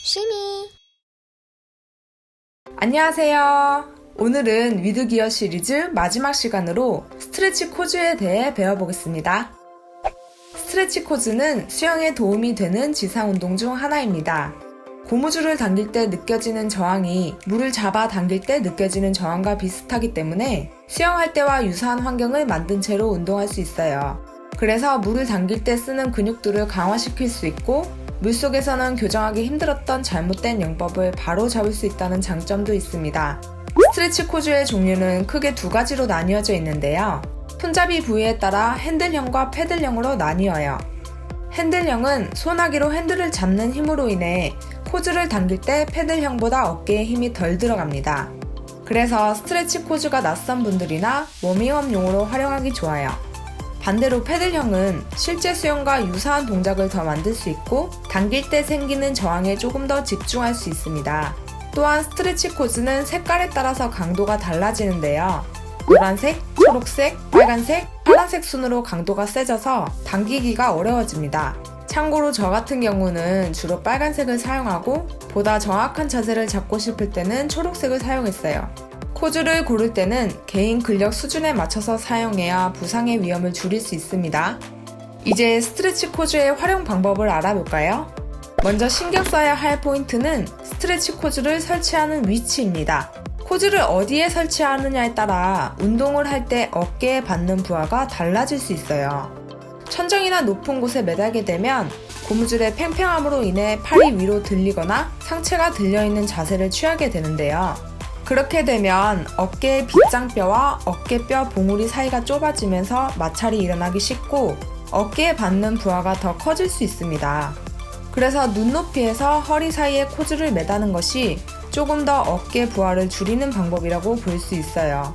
쉬미. 안녕하세요. 오늘은 위드기어 시리즈 마지막 시간으로 스트레치 코즈에 대해 배워보겠습니다. 스트레치 코즈는 수영에 도움이 되는 지상운동 중 하나입니다. 고무줄을 당길 때 느껴지는 저항이 물을 잡아 당길 때 느껴지는 저항과 비슷하기 때문에 수영할 때와 유사한 환경을 만든 채로 운동할 수 있어요. 그래서 물을 당길 때 쓰는 근육들을 강화시킬 수 있고 물속에서는 교정하기 힘들었던 잘못된 영법을 바로 잡을 수 있다는 장점도 있습니다. 스트레치 코즈의 종류는 크게 두 가지로 나뉘어져 있는데요. 손잡이 부위에 따라 핸들형과 패들형으로 나뉘어요. 핸들형은 손아귀로 핸들을 잡는 힘으로 인해 코즈를 당길 때 패들형보다 어깨에 힘이 덜 들어갑니다. 그래서 스트레치 코즈가 낯선 분들이나 워밍업용으로 활용하기 좋아요. 반대로 패들형은 실제 수영과 유사한 동작을 더 만들 수 있고 당길 때 생기는 저항에 조금 더 집중할 수 있습니다. 또한 스트레치 코즈는 색깔에 따라서 강도가 달라지는데요. 노란색, 초록색, 빨간색, 파란색 순으로 강도가 세져서 당기기가 어려워집니다. 참고로 저 같은 경우는 주로 빨간색을 사용하고 보다 정확한 자세를 잡고 싶을 때는 초록색을 사용했어요. 코즈를 고를 때는 개인 근력 수준에 맞춰서 사용해야 부상의 위험을 줄일 수 있습니다. 이제 스트레치 코즈의 활용 방법을 알아볼까요? 먼저 신경 써야 할 포인트는 스트레치 코즈를 설치하는 위치입니다. 코즈를 어디에 설치하느냐에 따라 운동을 할 때 어깨에 받는 부하가 달라질 수 있어요. 천정이나 높은 곳에 매달게 되면 고무줄의 팽팽함으로 인해 팔이 위로 들리거나 상체가 들려있는 자세를 취하게 되는데요. 그렇게 되면 어깨의 빗장뼈와 어깨뼈 봉우리 사이가 좁아지면서 마찰이 일어나기 쉽고 어깨에 받는 부하가 더 커질 수 있습니다. 그래서 눈높이에서 허리 사이에 코즈를 매다는 것이 조금 더 어깨 부하를 줄이는 방법이라고 볼 수 있어요.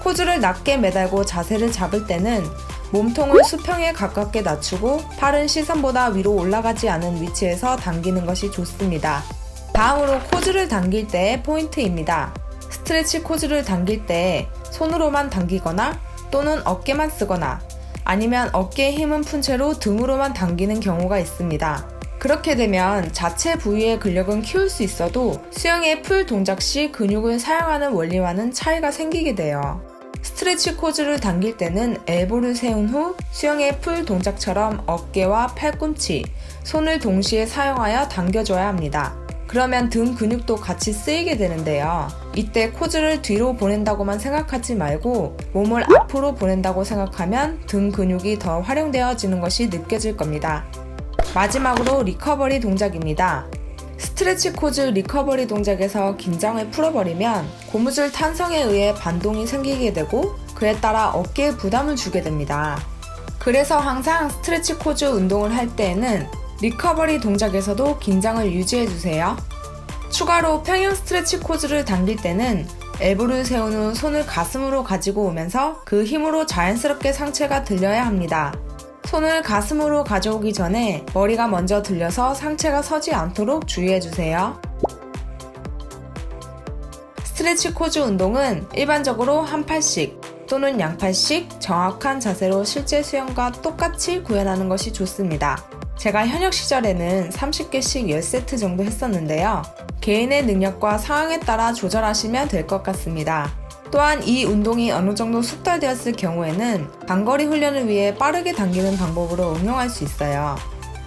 코즈를 낮게 매달고 자세를 잡을 때는 몸통을 수평에 가깝게 낮추고 팔은 시선보다 위로 올라가지 않은 위치에서 당기는 것이 좋습니다. 다음으로 코즈를 당길 때의 포인트입니다. 스트레치 코즈를 당길 때 손으로만 당기거나 또는 어깨만 쓰거나 아니면 어깨에 힘은 푼 채로 등으로만 당기는 경우가 있습니다. 그렇게 되면 자체 부위의 근력은 키울 수 있어도 수영의 풀 동작 시 근육을 사용하는 원리와는 차이가 생기게 돼요. 스트레치 코즈를 당길 때는 엘보를 세운 후 수영의 풀 동작처럼 어깨와 팔꿈치, 손을 동시에 사용하여 당겨줘야 합니다. 그러면 등 근육도 같이 쓰이게 되는데요. 이때 코즈를 뒤로 보낸다고만 생각하지 말고 몸을 앞으로 보낸다고 생각하면 등 근육이 더 활용되어지는 것이 느껴질 겁니다. 마지막으로 리커버리 동작입니다. 스트레치 코즈 리커버리 동작에서 긴장을 풀어버리면 고무줄 탄성에 의해 반동이 생기게 되고 그에 따라 어깨에 부담을 주게 됩니다. 그래서 항상 스트레치 코즈 운동을 할 때에는 리커버리 동작에서도 긴장을 유지해주세요. 추가로 평형 스트레치 코즈를 당길 때는 엘보를 세운 후 손을 가슴으로 가지고 오면서 그 힘으로 자연스럽게 상체가 들려야 합니다. 손을 가슴으로 가져오기 전에 머리가 먼저 들려서 상체가 서지 않도록 주의해주세요. 스트레치 코즈 운동은 일반적으로 한 팔씩 또는 양팔씩 정확한 자세로 실제 수영과 똑같이 구현하는 것이 좋습니다. 제가 현역 시절에는 30개씩 10세트 정도 했었는데요. 개인의 능력과 상황에 따라 조절하시면 될 것 같습니다. 또한 이 운동이 어느 정도 숙달되었을 경우에는 단거리 훈련을 위해 빠르게 당기는 방법으로 응용할 수 있어요.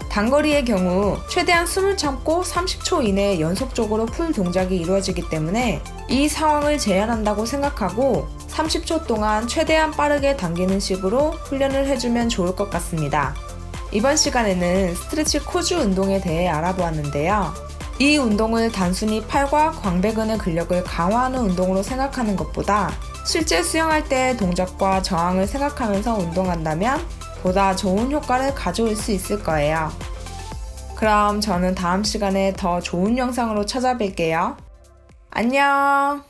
단거리의 경우 최대한 숨을 참고 30초 이내에 연속적으로 풀 동작이 이루어지기 때문에 이 상황을 제한한다고 생각하고 30초 동안 최대한 빠르게 당기는 식으로 훈련을 해주면 좋을 것 같습니다. 이번 시간에는 스트레치 코즈 운동에 대해 알아보았는데요. 이 운동을 단순히 팔과 광배근의 근력을 강화하는 운동으로 생각하는 것보다 실제 수영할 때의 동작과 저항을 생각하면서 운동한다면 보다 좋은 효과를 가져올 수 있을 거예요. 그럼 저는 다음 시간에 더 좋은 영상으로 찾아뵐게요. 안녕!